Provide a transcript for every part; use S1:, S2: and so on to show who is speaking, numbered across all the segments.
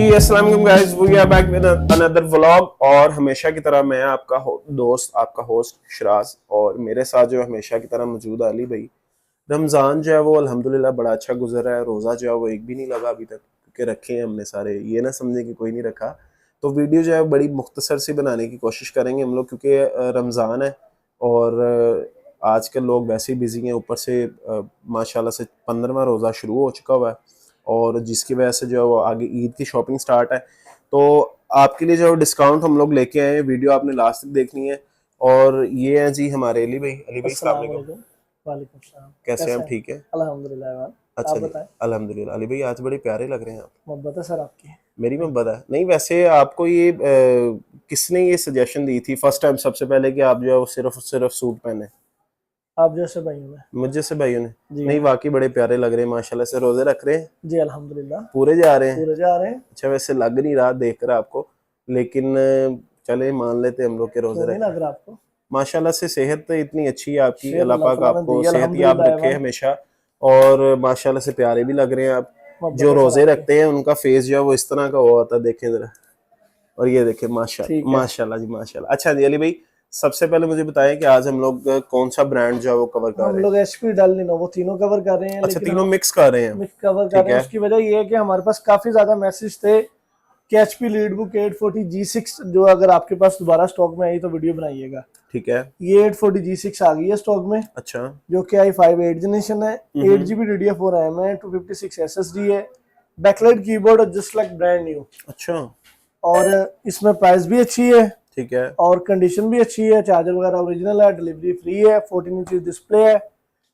S1: अस्सलाम वालेकुम guys, we are back with another vlog. और हमेशा की तरह मैं आपका दोस्त, आपका होस्ट शिराज, और मेरे साथ जो हमेशा की तरह मौजूद है अली भाई। रमज़ान जो है वो अल्हम्दुलिल्लाह बड़ा अच्छा गुजर रहा है। रोज़ा जो है वो एक भी नहीं लगा अभी तक, क्योंकि रखे हैं हमने सारे, ये ना समझे कि कोई नहीं रखा। तो वीडियो जो है बड़ी मुख्तसर सी बनाने की कोशिश करेंगे हम लोग, क्योंकि रमज़ान है और आजकल लोग वैसे ही बिजी हैं, ऊपर से माशाल्लाह से 15वां रोज़ा शुरू हो चुका हुआ है, और जिसकी वजह से जो है वो आगे ईद की शॉपिंग स्टार्ट है। तो आपके लिए जो डिस्काउंट हम लोग लेके आए हैं, वीडियो आपने लास्ट तक देखनी है। और ये है जी हमारे अली भाई। अली भाई अस्सलाम वालेकुम।
S2: वालेकुम सलाम।
S1: कैसे हैं आप? ठीक है
S2: अल्हम्दुलिल्लाह।
S1: अच्छा
S2: आप
S1: जी,
S2: बताएं।
S1: अल्हम्दुलिल्लाह। अली भाई आज बड़े प्यारे लग रहे हैं आप।
S2: मोहब्बत है सर आपकी।
S1: मेरी मोहब्बत है नहीं, वैसे आपको ये किसने ये सजेशन दी थी फर्स्ट टाइम सबसे पहले कि आप जो है वो सिर्फ सूट पहने?
S2: आप जैसे भाई में।
S1: मुझे से भाइयों ने?
S2: जी
S1: नहीं,
S2: हाँ।
S1: वाकई बड़े प्यारे लग रहे हैं माशाल्लाह से। रोजे रख रहे हैं?
S2: जी अल्हम्दुलिल्लाह।
S1: पूरे जा रहे हैं?
S2: पूरे जा रहे हैं।
S1: अच्छा, वैसे लग नहीं रहा देखकर आपको, लेकिन चले मान लेते हम लोग के रोजे
S2: क्यों नहीं
S1: रख रहे
S2: लग
S1: हैं।
S2: रहा आपको?
S1: माशाल्लाह से सेहत तो इतनी अच्छी है आपकी,
S2: सेहत
S1: अल्लाह
S2: अल्लाह
S1: पाक
S2: ताला ने
S1: आपको
S2: दी
S1: सेहत याब
S2: अल्हम्दुलिल्लाह
S1: रखे
S2: है।
S1: हमेशा। और माशाल्लाह से प्यारे भी लग रहे हैं आप।
S2: मोहब्बत
S1: जो
S2: है सर
S1: रोजे
S2: आपकी।
S1: रखते हैं उनका फेस जो है वो इस तरह का हुआ होता है, देखें जरा। और ये देखें,
S2: ठीक
S1: माशाल्लाह
S2: है।
S1: माशाल्लाह जी माशाल्लाह। अच्छा जी अली भाई, सबसे पहले मुझे बताएं कि आज हम लोग कौन सा ब्रांड जो है वो कवर कर
S2: हम
S1: रहे हैं?
S2: लोग एचपी डेल लिनोवो तीनों कवर कर रहे हैं,
S1: अच्छा,
S2: लेकिन
S1: तीनों
S2: हम
S1: मिक्स कर रहे हैं?
S2: मिक्स कवर कर
S1: ठीक
S2: रहे हैं।
S1: है।
S2: उसकी वजह ये है कि हमारे पास काफी ज्यादा मैसेज थे कि एचपी लीडबुक 840 G6 जो अगर आपके पास दोबारा स्टॉक में आई तो वीडियो बनाइएगा।
S1: ठीक है।
S2: ये 840 G6 आ गई है स्टॉक में,
S1: अच्छा।
S2: जो कि i5 8 जनरेशन है, 8GB DDR4 रैम है, 256 SSD है, backlight keyboard just like brand new.
S1: अच्छा।
S2: और इसमें प्राइस भी अच्छी है
S1: ठीक है।
S2: और कंडीशन भी अच्छी है। चार्जर वगैरह ओरिजिनल है, डिलीवरी फ्री है, 14 इंच डिस्प्ले है,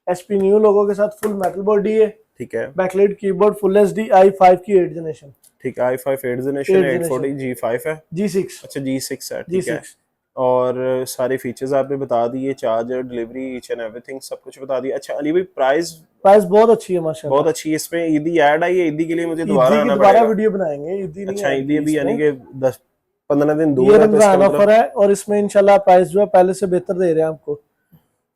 S2: एचपी न्यू लोगो के साथ फुल मेटल बॉडी है,
S1: ठीक है।
S2: बैकलाइट कीबोर्ड फुल एचडी आई5 की 8 जनरेशन।
S1: ठीक है, i5 8 जनरेशन है, 840
S2: जनरेशन
S1: G5 है।
S2: G6
S1: अच्छा, G6 है, ठीक है।
S2: G6।
S1: और सारे फीचर्स आपने बता दिए, charger, delivery, each and everything सब कुछ बता दिया। अच्छा अली भाई, प्राइस
S2: प्राइस बहुत अच्छी है
S1: बहुत
S2: माशाल्लाह।
S1: अच्छी है। इसमें ईदी ऐड आई है, ईदी के लिए मुझे दोबारा
S2: ईदी की
S1: आना
S2: दोबारा
S1: पड़ेगा?
S2: वीडियो बनाएंगे, ईदी नहीं
S1: अच्छा,
S2: ऐड
S1: ईदी
S2: की
S1: अभी यानी
S2: इसमें।
S1: कि 10-15 दिन
S2: ये
S1: दूर है, तो इसका
S2: रमजान ऑफर
S1: मतलब।
S2: है और इसमें इंशाल्लाह प्राइस जो है पहले से बेहतर दे रहे हैं आपको।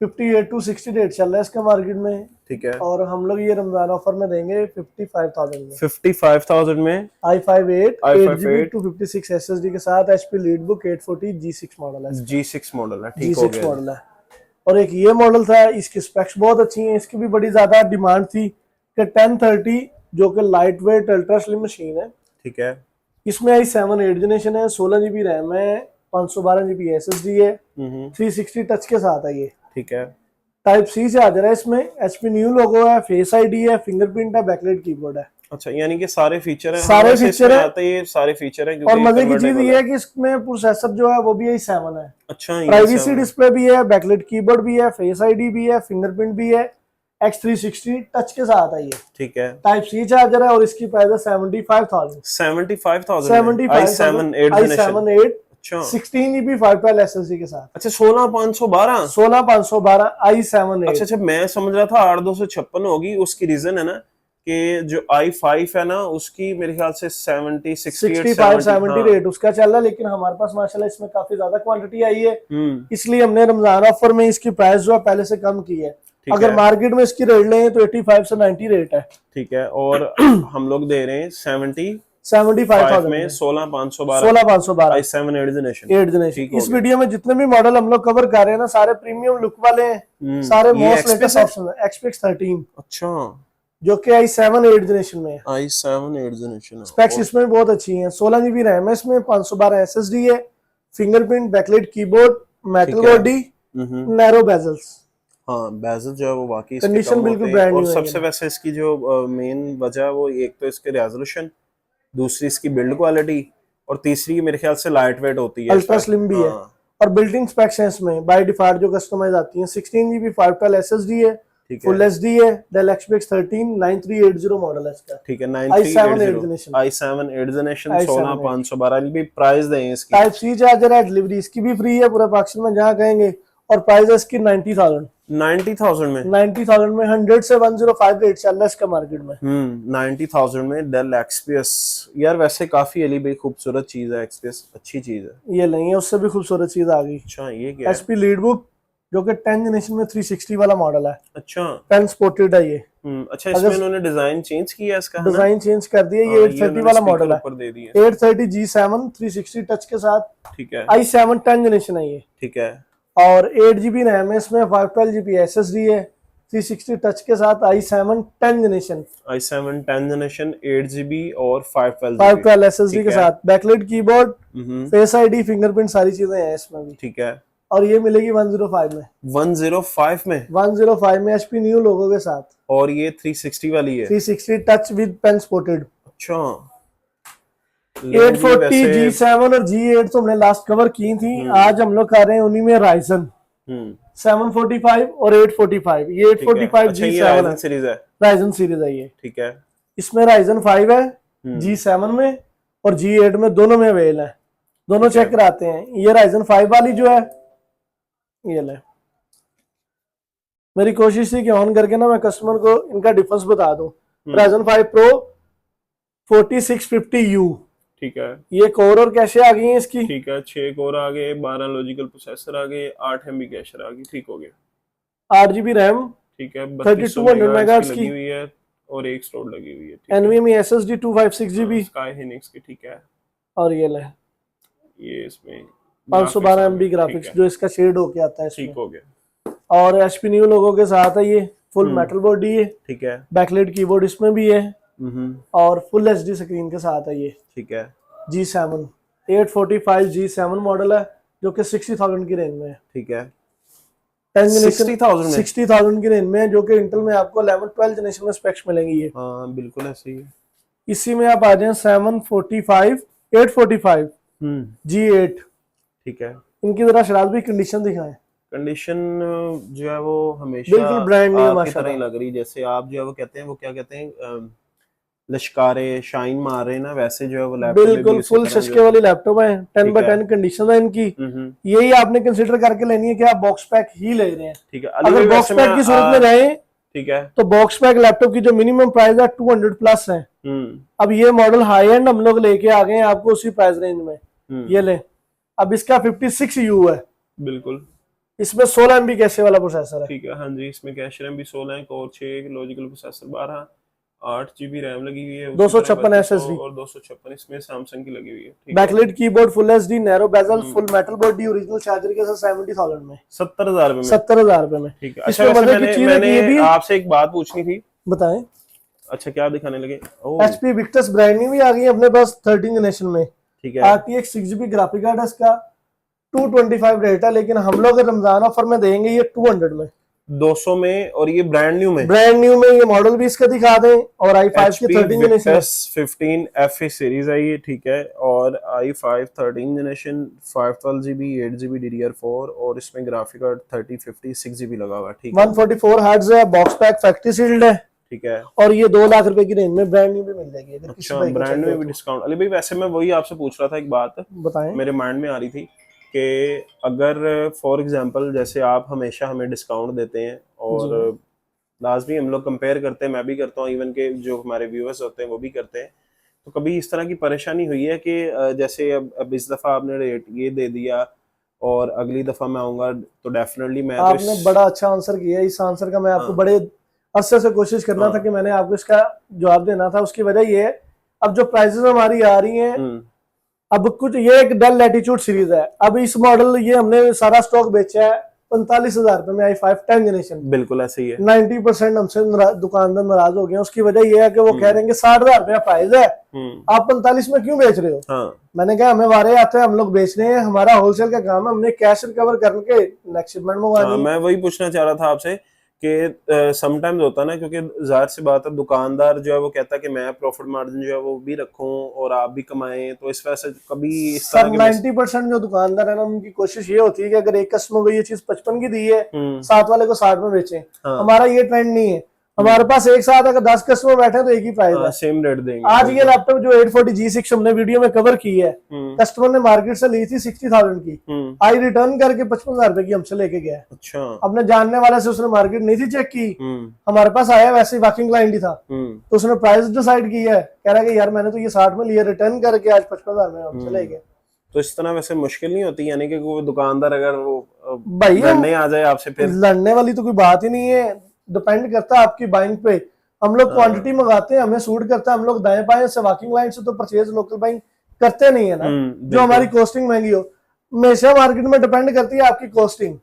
S2: 58 to 60 रेट चल रहा है इसका मार्केट में,
S1: ठीक है।
S2: और हम लोग ये रमजान ऑफर में देंगे 55,000 में।
S1: 55,000 में
S2: i5 8
S1: i5
S2: 8GB
S1: 8
S2: 256 SSD के साथ एचपी लीडबुक 840 G6 मॉडल है इसका।
S1: G6 मॉडल है, ठीक हो
S2: G6
S1: गया जी।
S2: मॉडल है। और एक ये मॉडल था, इसकी स्पेक्स बहुत अच्छी हैं, इसकी भी बड़ी ज्यादा डिमांड थी कि 1030 जो कि light weight ultra slim machine है,
S1: ठीक है।
S2: इसमें i7 8 जनरेशन है, 16GB रैम है, 512GB SSD है, 360 टच के साथ है ये।
S1: ठीक है।
S2: टाइप सी चार्जर है इसमें, एचपी न्यू लोगो है, फेस आईडी है, फिंगरप्रिंट है, बैकलाइट कीबोर्ड है।
S1: अच्छा, यानी कि सारे फीचर हैं। हाँ,
S2: सारे
S1: वैसे
S2: फीचर
S1: इसमें
S2: है।
S1: आते ही सारे फीचर हैं,
S2: और
S1: क्योंकि
S2: मजे की चीज
S1: कन्वर्टेबल
S2: ये
S1: है।
S2: है कि इसमें प्रोसेसर जो है वो भी i7 है।
S1: अच्छा, ये
S2: प्राइवेसी
S1: 7 है।
S2: डिस्प्ले भी है, बैकलाइट कीबोर्ड भी है, फेस आईडी भी है, फिंगरप्रिंट भी है, X360 टच के साथ है ये।
S1: ठीक है।
S2: टाइप सी चार्जर है और इसकी प्राइस है 75,000।
S1: 75,000 में i7 8 जनरेशन?
S2: i7 8
S1: अच्छा।
S2: 16GB 512 SSD के साथ।
S1: अच्छा, 16,512?
S2: 16,512 i7
S1: अच्छा
S2: 8।
S1: अच्छा, मैं समझ रहा था 8,256 होगी। उसकी रीजन है ना कि जो i5 है ना, उसकी मेरे ख्याल से 70 68
S2: 65
S1: 70।
S2: 70
S1: हाँ।
S2: रेट उसका चल रहा है, लेकिन हमारे पास माशाल्लाह इसमें काफी ज्यादा क्वांटिटी आई है,
S1: हम्म।
S2: इसलिए हमने रमजान ऑफर में इसकी प्राइस जो है पहले से कम की है।
S1: ठीक
S2: अगर
S1: है।
S2: मार्केट में इसकी रेट लें तो 85 से 90 रेट है।
S1: ठीक है। और हम लोग दे रहे हैं
S2: 75,000
S1: में
S2: में
S1: 16,512
S2: 16,512
S1: i7 8 जनरेशन।
S2: 8 जनरेशन।
S1: ठीक हो
S2: इस
S1: गया।
S2: वीडियो में जितने भी मॉडल हम लोग कवर कर रहे हैं ना, सारे प्रीमियम लुक वाले हैं, सारे
S1: ये
S2: मोस्ट
S1: XPS
S2: लेटेस्ट
S1: है?
S2: ऑप्शन है। XPX 13
S1: अच्छा,
S2: जो कि i7 8 जनरेशन में है।
S1: i7 8 जनरेशन
S2: स्पेक्स
S1: है।
S2: इसमें बहुत अच्छी हैं, 16GB रैम है इसमें, 512 SSD है, फिंगरप्रिंट, बैकलाइट कीबोर्ड, मेटल
S1: ठीक है।
S2: Body, narrow bezels.
S1: हाँ, बेजल जो है वो वाकई इसके कम
S2: कंडीशन
S1: होते
S2: बिल्कुल
S1: हैं।
S2: ब्रांड
S1: और
S2: न्यू है
S1: सबसे
S2: ये।
S1: वैसे इसकी जो मेन वजह है वो एक तो इसके रेजोल्यूशन, दूसरी इसकी बिल्ड क्वालिटी, और तीसरी मेरे ख्याल से लाइट वेट होती है
S2: अल्ट्रा
S1: शायद।
S2: स्लिम भी है।
S1: हाँ।
S2: और बिल्डिंग स्पेक्स हैं इसमें बाय डिफॉल्ट जो कस्टमाइज आती हैं। 16GB 512 SSD है,
S1: ठीक
S2: फुल
S1: है।
S2: एचडी है, डेल XPX 13 9380 मॉडल है इसका।
S1: ठीक है,
S2: i7 8
S1: 9380
S2: generation.
S1: i7 8 generation
S2: i7 8
S1: 16,512 भी प्राइस दें इसकी?
S2: टाइप सी चार्जर है, डिलीवरी इसकी भी फ्री है पूरे पाकिस्तान में जहाँ कहेंगे, और प्राइस है इसकी 90,000।
S1: 90,000 में?
S2: 90,000 में 100 से 105 रेट चल रहा है इसका मार्केट में।
S1: 90,000 में डेल XPS। यार वैसे काफी अली भाई खूबसूरत चीज है, XPS अच्छी चीज है।
S2: ये नहीं है, उससे भी खूबसूरत चीज आ गई।
S1: अच्छा, ये क्या है?
S2: एचपी लीडबुक जो कि 10 जनरेशन में 360 वाला मॉडल है।
S1: अच्छा।
S2: 10 स्पोर्टेड है ये।
S1: अच्छा, इसमें इन्होंने डिजाइन चेंज किया है इसका, है ना?
S2: डिजाइन चेंज कर दिया। ये 830 वाला मॉडल है,
S1: ऊपर दे दिया।
S2: 830 G7 360 टच के साथ,
S1: ठीक है,
S2: i7 10 जनरेशन है ये,
S1: ठीक है,
S2: और 8 GB रैम है इसमें, 512 GB SSD है, 360 टच के साथ, i7 10 generation,
S1: i7 10 generation 8 GB और 512
S2: 512 SSD के साथ, बैकलाइट कीबोर्ड,
S1: हम्म,
S2: फेस आईडी, फिंगरप्रिंट, सारी चीजें हैं इसमें भी।
S1: ठीक है,
S2: और ये मिलेगी 105 में,
S1: 105 में,
S2: 105 में HP न्यू लोगो के साथ,
S1: और ये 360 वाली है।
S2: 360 टच विद पेन सपोर्टेड।
S1: अच्छा,
S2: 840 G7 और G8 तो हमने लास्ट कवर की थी, आज हम लोग कर रहे हैं उन्हीं में राइजन 745 और 845। ये 845
S1: अच्छा, ये
S2: G7
S1: राइजन
S2: है,
S1: सीरीज है।
S2: राइजन सीरीज है ये।
S1: ठीक है,
S2: इसमें राइजन 5 है G7 में, और G8 में, दोनों में अवेल है, दोनों चेक कराते हैं। ये राइजन 5 वाली जो है, ये ले, मेरी कोशिश थी कि ऑन करके ना मैं कस्टमर को इनका डिफरेंस बता दूं। राइजन 5 प्रो 4650U,
S1: ठीक है,
S2: ये कोर और कैशे आ गई हैं इसकी,
S1: ठीक है, 6 कोर आ गए, 12 लॉजिकल प्रोसेसर आ गए, 8 MB कैशर आ गई, ठीक हो गया।
S2: 8 GB रैम,
S1: ठीक है,
S2: 3200 मेगाहर्ट्ज
S1: लगी
S2: की
S1: हुई है, और एक स्टोर लगी हुई है। ठीक है,
S2: NVMe SSD 256 GB,
S1: स्काई हिनिक्स की, ठीक है।
S2: और ये ले
S1: ये इसमें
S2: 512 MB
S1: ठीक
S2: ग्राफिक्स
S1: है,
S2: जो इसका शेड होके आता है इसमें,
S1: ठीक हो गया।
S2: और HP न्यू लोगों के साथ है ये, फुल मेटल बॉडी है,
S1: ठीक है,
S2: बैकलाइट कीबोर्ड इसमें भी है, और फुल HD स्क्रीन के साथ है ये।
S1: ठीक है,
S2: G7 845 G7 मॉडल है, जो कि 60,000 की रेंज में है।
S1: ठीक है,
S2: 10 जनरेशन
S1: 60,000 में,
S2: 60,000 की रेंज में है, जो कि इंटेल में आपको 11 12 जनरेशन में स्पेक्स मिलेंगी ये।
S1: हाँ बिल्कुल ऐसे ही है।
S2: इसी में आप आ जाए 745 845 G8,
S1: ठीक है,
S2: इनकी जरा शराब भी कंडीशन दिखाएं।
S1: कंडीशन जो है वो हमेशा
S2: बिल्कुल ब्रांड न्यू
S1: आपकी
S2: माशाल्लाह,
S1: तरह ही लग रही, जैसे आप जो है वो कहते हैं, वो क्या कहते हैं, लश्कारे शाइन मार रहे हैं ना, वैसे जो है वो लैपटॉप
S2: बिल्कुल फुल शशके वाली लैपटॉप है, 10 बाय 10 कंडीशन है इनकी। यही आपने कंसीडर करके लेनी है कि आप बॉक्स पैक ही ले रहे हैं।
S1: ठीक है,
S2: अगर बॉक्स पैक की सूरत में जाए,
S1: ठीक है,
S2: तो बॉक्स पैक लैपटॉप की जो मिनिमम प्राइस है 200 प्लस है। अब ये मॉडल हाई एंड हम लोग लेके आ गए हैं आपको उसी प्राइस रेंज में। ये ले, अब इसका 56U है,
S1: बिल्कुल,
S2: इसमें 16 MB कैशे वाला प्रोसेसर है।
S1: ठीक है, हाँ जी, इसमें कैश रैम भी 16 है, core 6, logical processor 12, 8 GB RAM लगी हुई है,
S2: 256 SSD
S1: और 256 इसमें सैमसंग की लगी हुई है।
S2: Backlight keyboard, full HD, narrow bezel, full metal body, original charger के साथ 70,000 में,
S1: 70,000 में,
S2: 70,000 रुपए में।
S1: ठीक है। अच्छा, वैसे मैंने आपसे एक बात पूछनी थी,
S2: बताएं।
S1: अच्छा, क्या दिखाने लगे?
S2: HP Victus ब्रांड न्यू भी आ गई है अपने पास 13 जनरेशन में,
S1: ठीक है,
S2: RTX 6GB ग्राफिक कार्ड है इसका, 225 रेट है, लेकिन हम लोग रमजान ऑफर में देंगे ये 200 में,
S1: 200 में, और ये ब्रांड न्यू में,
S2: ये मॉडल भी इसका दिखा दें। और i5 की 13 जनरेशन
S1: 15 FE सीरीज है ये, ठीक है, और i5 13 generation 512 GB 8 GB DDR4, और इसमें ग्राफिक कार्ड 30 50 6 GB लगा हुआ है, ठीक है,
S2: 144 हर्ट्ज है, बॉक्स पैक फैक्ट्री सील्ड है,
S1: ठीक है,
S2: और ये 2 लाख रुपए की रेंज में ब्रांड न्यू भी मिल जाएगी। अगर किसी
S1: अच्छा, ब्रांड न्यू भी डिस्काउंट। अली भाई, वैसे मैं वही आपसे पूछ रहा था, एक बात
S2: बताएं,
S1: मेरे माइंड में आ रही थी कि अगर फॉर एग्जांपल जैसे आप हमेशा हमें डिस्काउंट देते हैं, और लाजमी हम लोग कंपेयर करते हैं, मैं भी करता हूँ, इवन के जो हमारे व्यूअर्स होते हैं वो भी करते हैं, तो कभी इस तरह की परेशानी हुई है कि जैसे अब इस दफ़ा आपने रेट ये दे दिया और अगली दफ़ा मैं आऊँगा तो डेफिनेटली मैं
S2: आपने बड़ा अच्छा आंसर किया। इस आंसर का मैं आपको बड़े अरसे से कोशिश करना था कि मैंने आपको इसका जवाब देना था। उसकी वजह ये है, अब जो प्राइसेस हमारी आ रही हैं, अब कुछ ये एक डेल लैटिट्यूड सीरीज है, अब इस मॉडल ये हमने सारा स्टॉक बेचा है 45,000 रुपए में, i5 10 जनरेशन,
S1: बिल्कुल ऐसे ही है।
S2: 90% हमसे दुकानदार नाराज हो गए। उसकी वजह ये है कि वो कह रहे हैं कि 60,000 रुपया प्राइस है, आप 45 में क्यों बेच रहे हो? मैंने कहा हमें वारे आते हैं, हम लोग बेच रहे हैं, हमारा होलसेल का काम है, हमने कैश रिकवर करके नेक्स्ट शिपमेंट मंगवानी है।
S1: मैं वही पूछना चाह रहा था आपसे कि समटाइम्स होता ना, क्योंकि जाहिर सी बात है दुकानदार जो है वो कहता है कि मैं प्रॉफिट मार्जिन जो है वो भी रखूं और आप भी कमाएं, तो इस वजह से कभी इस तरह के
S2: 90% जो दुकानदार है ना, उनकी कोशिश ये होती है कि अगर एक कस्टमर को ये चीज 55 की दी है, 7 वाले को 60 में बेचें। हमारा ये ट्रेंड नहीं है, हमारे पास एक साथ अगर 10 कस्टमर बैठे हैं तो एक ही प्राइस है,
S1: सेम रेट देंगे।
S2: आज ये लैपटॉप जो 840 G6 हमने वीडियो में कवर की है, कस्टमर ने मार्केट से ली थी 60,000 की, आई रिटर्न करके 55,000 रुपए की हमसे लेके गया।
S1: अच्छा,
S2: अपने जानने वाले से उसने मार्केट नहीं थी चेक की, हमारे पास आया, वैसे ही वर्किंग क्लाइंट ही था, तो उसने प्राइस डिसाइड की है, कह रहा है कि यार मैंने तो ये 60 में लिया, रिटर्न करके आज 55,000 में हमसे ले गए।
S1: तो इस तरह वैसे मुश्किल नहीं होती, यानी कि वो दुकानदार अगर वो
S2: भाई
S1: लड़ने आ जाए आपसे, फिर
S2: लड़ने वाली तो कोई बात ही नहीं है। डिपेंड करता है आपकी बाइंग पे। हम लोग क्वांटिटी मंगाते हैं, हमें सूट करता है, हम लोग दाएं बाएं से वॉकिंग लाइन से तो परचेज लोकल बाइंग करते नहीं है ना, जो हमारी कॉस्टिंग महंगी हो। हमेशा मार्केट में डिपेंड करती है आपकी कॉस्टिंग।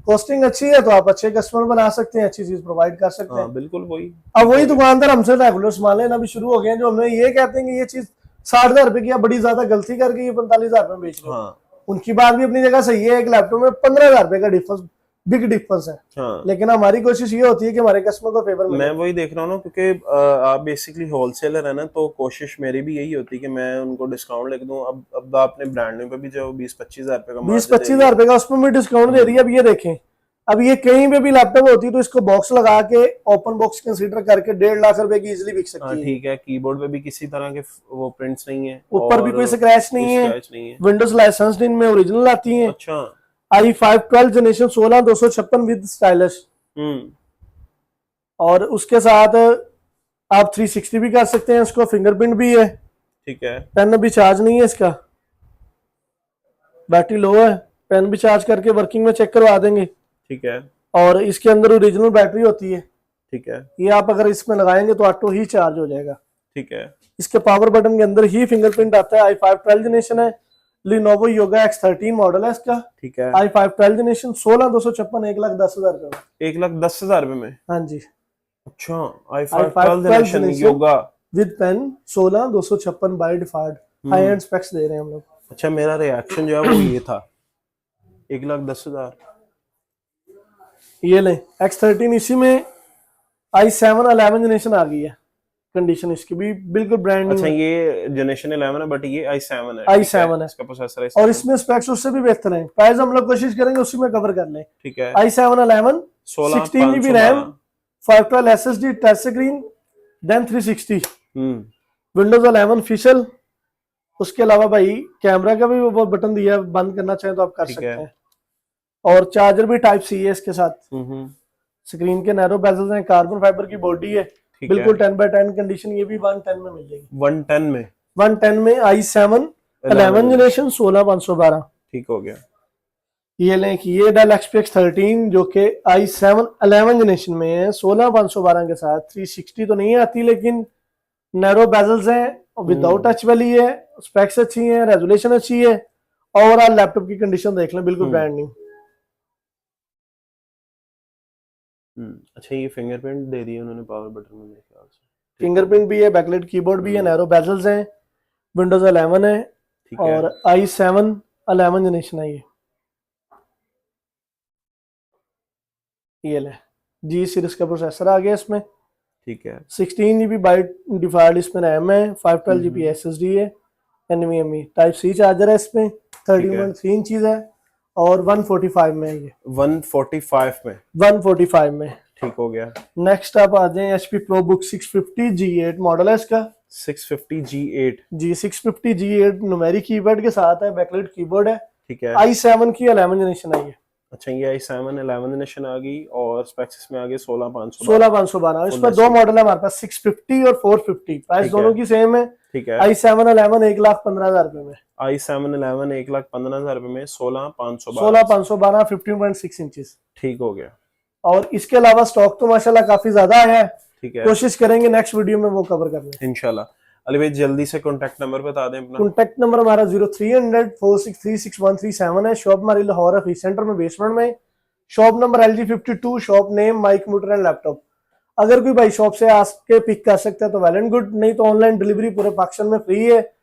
S2: कॉस्टिंग अच्छी है तो आप अच्छे कस्टमर बना सकते हैं, अच्छी चीज प्रोवाइड कर सकते हैं।
S1: बिल्कुल वही।
S2: अब वही दुकानदार हमसे रेगुलर सामान लेना भी शुरू हो गए हैं, जो हमें ये कहते हैं कि ये चीज 60,000 रुपए की आप बड़ी ज्यादा गलती करके ये 45,000 में बेच रहे हो। उनकी बात भी अपनी जगह सही है, एक लैपटॉप में 15,000 रुपए का डिफरेंस, बिग डिफरेंस है। लेकिन हमारी कोशिश ये होती है कि हमारे कस्टमर को फेवर मिले।
S1: मैं वही देख रहा हूँ ना, क्योंकि आप बेसिकली होलसेलर है ना, तो कोशिश मेरी भी यही होती है कि मैं उनको डिस्काउंट लेके दूं। अब आपने ब्रांडिंग पे भी जो 20-25 हजार रुपए का
S2: 20-25 हजार रुपए का उसमें भी डिस्काउंट दे दिया। अब ये देखें, अब ये कहीं पे भी लैपटॉप होती है तो इसको बॉक्स लगा के ओपन बॉक्स कंसीडर करके 1.5 लाख रुपए की इजीली बिक सकती है।
S1: ठीक है, कीबोर्ड पे भी किसी तरह के वो प्रिंट्स नहीं है,
S2: ऊपर भी कोई स्क्रैच नहीं है, विंडोज लाइसेंस इनमें ओरिजिनल आती है।
S1: अच्छा,
S2: i5 12 जनरेशन 16 256 विद स्टाइलिश। और उसके साथ आप 360 भी कर सकते हैं, इसको फिंगरप्रिंट भी है।
S1: ठीक है,
S2: पेन अभी चार्ज नहीं है, इसका बैटरी लो है, पेन भी चार्ज करके वर्किंग में चेक करवा देंगे।
S1: ठीक है,
S2: और इसके अंदर ओरिजिनल बैटरी होती है।
S1: ठीक है,
S2: ये आप अगर इसमें लगाएंगे तो ऑटो ही चार्ज हो जाएगा।
S1: ठीक है,
S2: इसके पावर बटन के अंदर ही फिंगरप्रिंट आता है। i5 12 जनरेशन है, Lenovo Yoga X13 मॉडल है इसका।
S1: ठीक है,
S2: i5 12 जनरेशन 16 256 1,10,000 रुपए
S1: 1,10,000 रुपए में।
S2: हाँ जी।
S1: अच्छा, i5 12 generation Yoga
S2: with pen 16 256 by default high end specs दे रहे हैं हम लोग।
S1: अच्छा, मेरा रिएक्शन जो है वो ये था, 1,10,000।
S2: ये ले X13, इसी में i7 11 जनरेशन आ गई है। कंडीशन इसकी भी बिल्कुल ब्रांड
S1: अच्छा, ये जनरेशन 11 है, बट ये i7 है।
S2: i7 है
S1: इसका प्रोसेसर है,
S2: और इसमें स्पेक्स उससे भी बेहतर है। प्राइस हम लोग कोशिश करेंगे उसी में कवर कर लें।
S1: ठीक है,
S2: i7 11 16 GB RAM 512 SSD touch screen then 360 Windows 11 official. उसके अलावा भाई कैमरा का भी वो बटन दिया है, बंद करना चाहे तो आप कर सकते हैं। और चार्जर भी टाइप सी है इसके साथ। स्क्रीन के नैरो बेजल्स हैं, कार्बन फाइबर की बॉडी है, बिल्कुल 10/10 कंडीशन। ये भी 110 में मिल जाएगी। 110 में i7 11 जनरेशन 16 512।
S1: ठीक हो गया।
S2: ये लें कि ये डेल XPS 13 जो कि i7 11 जनरेशन में है 16 512 के साथ। 360 तो नहीं आती, लेकिन नैरो बेजल्स हैं, विदाउट टच वाली है, स्पेक्स अच्छी हैं, रेजोल्यूशन अच्छी है। ओवरऑल लैपटॉप की कंडीशन देख लें, बिल्कुल ब्रांड न्यू।
S1: अच्छा, ये फिंगरप्रिंट दे दिया उन्होंने पावर बटन में मेरे ख्याल से।
S2: फिंगरप्रिंट भी है, बैकलाइट कीबोर्ड भी है, नैरो बेजल्स हैं, विंडोज 11 है और i7 11 जनरेशन है। ये ले जी सीरीज का प्रोसेसर आ गया इसमें।
S1: ठीक है,
S2: 16 GB बाय डिफॉल्ट इसमें रैम है, 512 GB SSD है, NVMe टाइप सी चार्जर है इसमें, 13.3 इंचेस है और 145 में है। ये 145 में
S1: ठीक हो गया।
S2: नेक्स्ट आप आ जाए HP ProBook 650 G8 मॉडल है इसका।
S1: 650 G8
S2: जी 650 G8 न्यूमेरिक कीबोर्ड के साथ है, बैकलाइट कीबोर्ड है।
S1: ठीक है,
S2: i7 की 11 जनरेशन है ये।
S1: अच्छा, ये i7 11 जनरेशन आ गई और स्पेक्स में आ गए
S2: 16 512। इसमें दो मॉडल है हमारे पास, 650 और 450। प्राइस दोनों की सेम है।
S1: ठीक है,
S2: i7 11 1,15,000 रुपए में।
S1: i7 11 1,15,000 रुपए में
S2: 16 512 15.6 इंचेस।
S1: ठीक हो गया।
S2: और इसके अलावा स्टॉक तो माशाल्लाह काफी ज्यादा आया है।
S1: ठीक है,
S2: कोशिश करेंगे नेक्स्ट वीडियो में वो कवर कर लें
S1: इंशाल्लाह। अली भाई जल्दी से कॉन्टैक्ट नंबर बता दें अपना।
S2: कॉन्टैक्ट नंबर हमारा 0300 463 6137 है। शॉप हमारी लाहौर ऑफिस सेंटर में बेसमेंट में। Shop number LG52, shop name Mike computer and laptop. अगर कोई भाई शॉप से आके पिक कर सकता है तो वेल एंड गुड, नहीं तो ऑनलाइन डिलीवरी पूरे पाकिस्तान में फ्री है।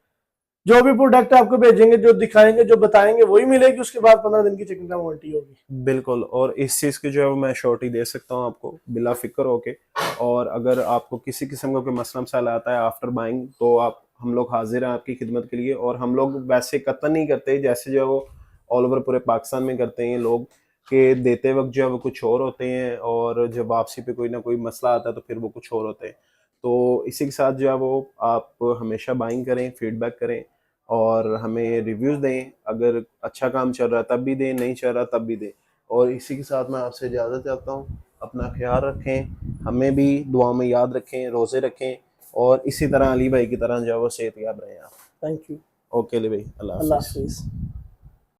S2: जो भी प्रोडक्ट आपको भेजेंगे, जो दिखाएंगे, जो बताएंगे वही मिलेगी। उसके बाद 15 दिन की चेकिंग वारंटी होगी।
S1: बिल्कुल, और इस चीज की जो है वो मैं श्योरिटी दे सकता हूँ आपको बिला फिक्र होके। और अगर आपको किसी किस्म का कोई मसला मसाला आता है आफ्टर बाइंग, तो आप हम लोग हाजिर हैं आपकी खिदमत के लिए। और हम लोग वैसे कतन नहीं करते जैसे जो है वो ऑल ओवर पूरे पाकिस्तान में करते हैं लोग, के देते वक्त जो है वो कुछ और होते हैं और जब वापसी पे कोई ना कोई मसला आता है तो फिर वो कुछ और होते हैं। तो इसी के साथ जो है वो आप हमेशा बाइंग करें, फीडबैक करें और हमें रिव्यूज़ दें। अगर अच्छा काम चल रहा है तब भी दें, नहीं चल रहा तब भी दें। और इसी के साथ मैं आपसे इजाज़त चाहता हूँ। अपना ख्याल रखें, हमें भी दुआ में याद रखें, रोज़े रखें और इसी तरह अली भाई की तरह जो है वो सेहतयाब रहें आप।
S2: Thank you.
S1: ओके अली भाई, अल्लाह हाफ़िज़।